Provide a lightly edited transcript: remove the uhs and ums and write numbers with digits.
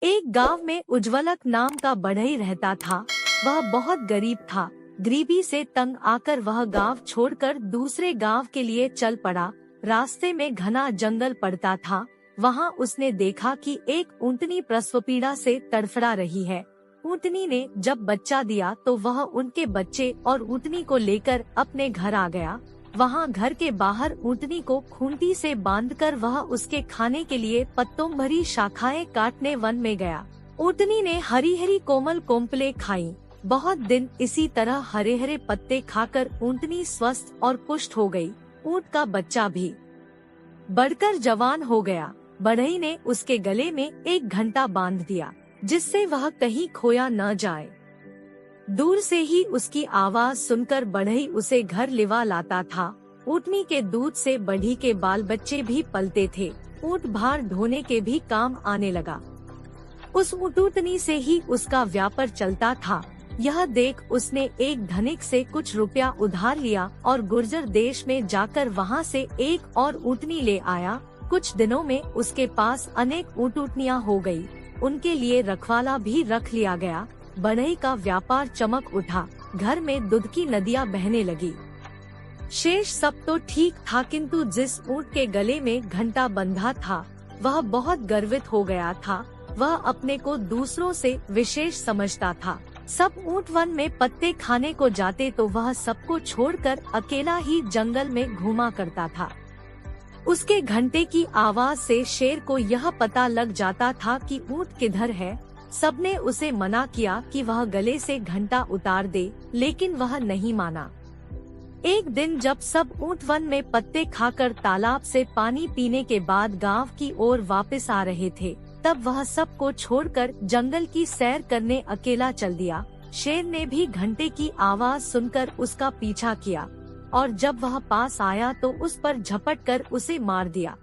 एक गांव में उज्ज्वलक नाम का बढ़ई रहता था। वह बहुत गरीब था। गरीबी से तंग आकर वह गांव छोड़कर दूसरे गांव के लिए चल पड़ा। रास्ते में घना जंगल पड़ता था। वहां उसने देखा कि एक ऊँटनी प्रसव पीड़ा से तड़फड़ा रही है। ऊँटनी ने जब बच्चा दिया तो वह उनके बच्चे और ऊँटनी को लेकर अपने घर आ गया। वहां घर के बाहर ऊँटनी को खूंटी से बांधकर वह उसके खाने के लिए पत्तों भरी शाखाएं काटने वन में गया। ऊँटनी ने हरी हरी कोमल कोम्पले खाई। बहुत दिन इसी तरह हरे हरे पत्ते खाकर ऊँटनी स्वस्थ और पुष्ट हो गई। ऊँट का बच्चा भी बढ़कर जवान हो गया। बढ़ई ने उसके गले में एक घंटा बांध दिया, जिससे वह कहीं खोया न जाए। दूर से ही उसकी आवाज सुनकर बढ़ई उसे घर लिवा लाता था। ऊँटनी के दूध से बढ़ी के बाल बच्चे भी पलते थे। ऊँट भार ढोने के भी काम आने लगा। उस ऊँटनी से ही उसका व्यापार चलता था। यह देख उसने एक धनिक से कुछ रुपया उधार लिया और गुर्जर देश में जाकर वहां से एक और ऊँटनी ले आया। कुछ दिनों में उसके पास अनेक ऊँटनियां हो गई। उनके लिए रखवाला भी रख लिया गया। बढ़ई का व्यापार चमक उठा। घर में दूध की नदियां बहने लगी। शेष सब तो ठीक था, किंतु जिस ऊँट के गले में घंटा बंधा था वह बहुत गर्वित हो गया था। वह अपने को दूसरों से विशेष समझता था। सब ऊँट वन में पत्ते खाने को जाते तो वह सबको छोड़कर अकेला ही जंगल में घूमा करता था। उसके घंटे की आवाज से शेर को यह पता लग जाता था कि ऊँट किधर है। सबने उसे मना किया कि वह गले से घंटा उतार दे, लेकिन वह नहीं माना। एक दिन जब सब ऊँट वन में पत्ते खाकर तालाब से पानी पीने के बाद गांव की ओर वापस आ रहे थे, तब वह सबको छोड़कर जंगल की सैर करने अकेला चल दिया। शेर ने भी घंटे की आवाज सुनकर उसका पीछा किया और जब वह पास आया तो उस पर झपट कर उसे मार दिया।